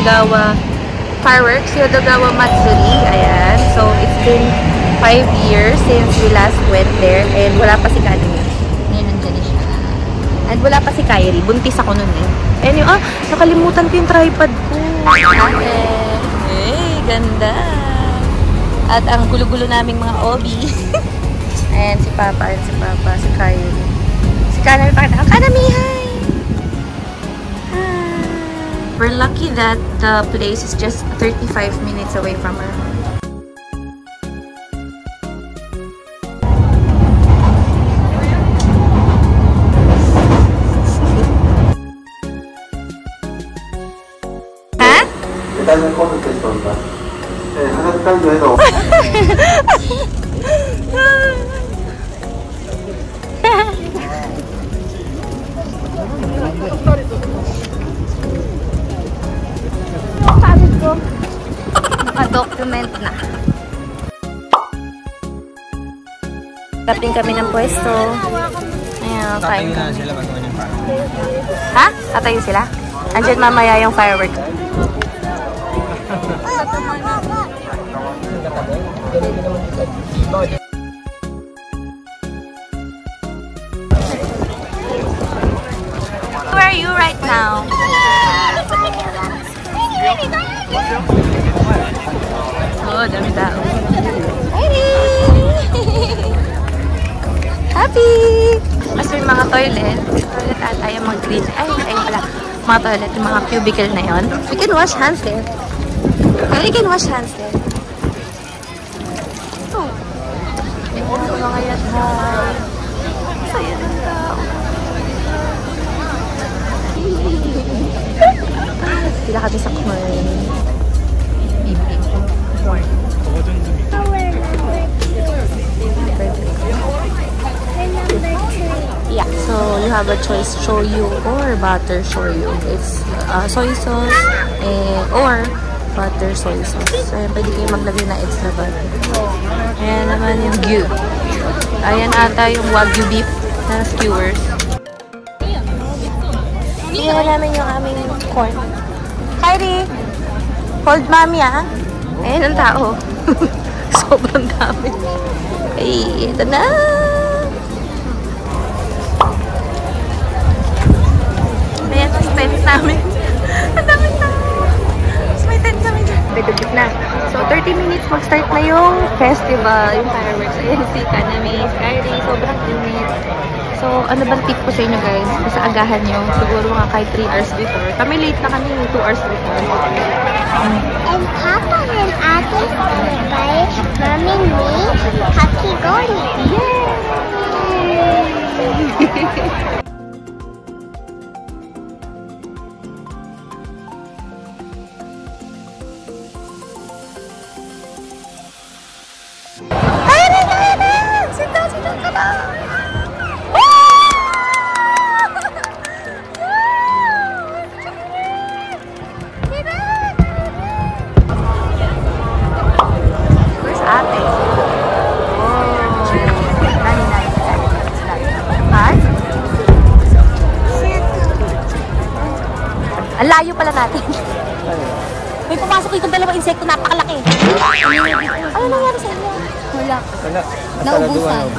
Yodogawa Fireworks, Yodogawa Matsuri. Ayan. So, it's been 5 years since we last went there. And wala pa si Kanina. Ngayon, nandyan na siya. And wala pa si Kyrie. Buntis ako nun eh. And yung, nakalimutan ko yung tripod ko. Hey, ganda. At ang gulo-gulo naming mga obi. Ayan, si Papa, si Kyrie. Si Kanami, pakita. Kanami, hi! We're lucky that the place is just 35 minutes away from our home. Huh? Naka-document na. Dating kami ng pwesto. Ayan, kain kami. Ha? Tatayo sila? Andyan mamaya yung fireworks. Where are you right now? Oh, dami tao. Happy! Kasi yung mga toilet ata yung mga green. Ayun pala. Mga toilet, yung mga cubicle na yon. We can wash hands there. We can wash hands there. Oh. Yung mga yan. Saya ng tao. Sila kami sa corn. Yeah, so you have a choice, shoyu or butter shoyu. It's soy sauce or butter soy sauce. Ayan, pwede kayo maglagay na extra butter. Ayan naman yung gyud. Ayan ata yung wagyu beef na skewers. Tingnan na namin yung aming corn. Kyrie! Hold mommy ah! Ayan ang tao. Sobrang dami. Ay, ito na! Ayan, tapos tent namin. Ang dami tao. Tapos may tent kami dyan. Dagdag na. So, 30 minutes mag-start na yung festival, yung fireworks. Ayan, si Kanami, Kyrie, sobrang init. So, ano bang tip ko sa inyo guys? Basta agahan nyo. Siguro mga kahit 3 hours before. Kami late na kami, 2 hours before. And Papa and Ate gonna buy Mommy and me kakigori. Yay! Ang layo pala natin. May pumasok dito dalawang insekto, napakalaki. Ano nangyari sa inyo? Wala. Naubusan.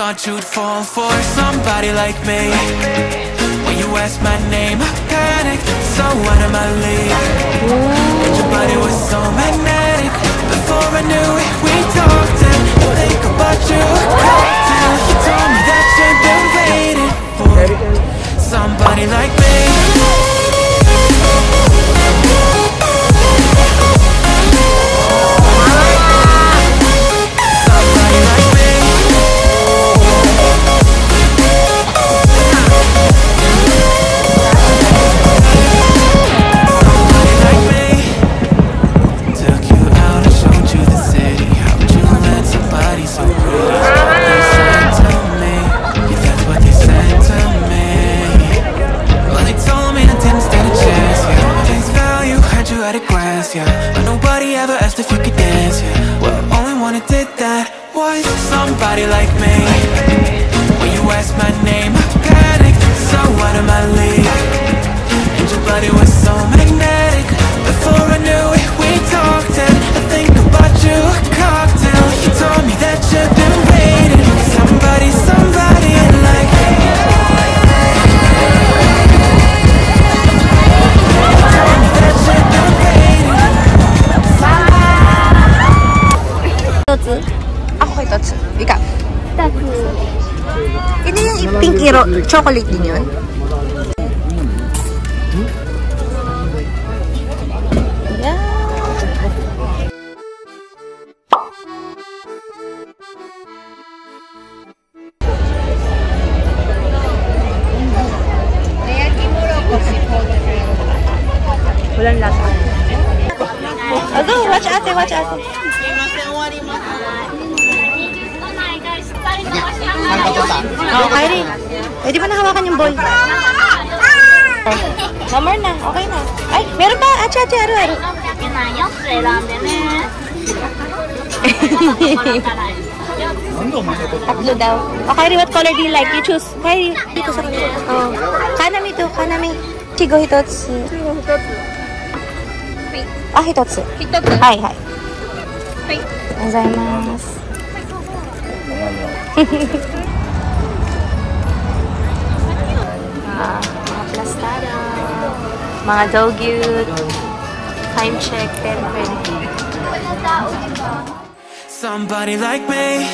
thought you'd fall for somebody like me. When you asked my name, I panicked, so out of my league. And your body was so magnetic. Before I knew it, we talked and I think about you. Cocktail, you told me that you've been waiting for somebody like me. But nobody ever asked if you could dance, yeah. Well, only one who did that was somebody like me. When you asked my name, I panicked, so out of my league. And your body was so magnetic. Before I knew it, we talked and I think about you. Cocktail, you told me that you've been waiting for somebody like me. Ako kay Tots. Ikaw. Ito yung pink hero. Chocolate din yun. Yeah. Walang lasa. Ado, watch ate, watch ate. Oh, Kyrie. Pwede ba nahawakan yung bowl? Summer na. Okay na. Ay, meron pa. Ate, aro. Tatlo daw. Oh, Kyrie, what color do you like? You choose. Kyrie, dito sa kanila. Oh. Kanami to. Kanami. Chigo hitotsu. Ah, hitotsu. Hi. Gozaimasu. Mga plastada, mga dogyut, time check, 10:20. Somebody like me.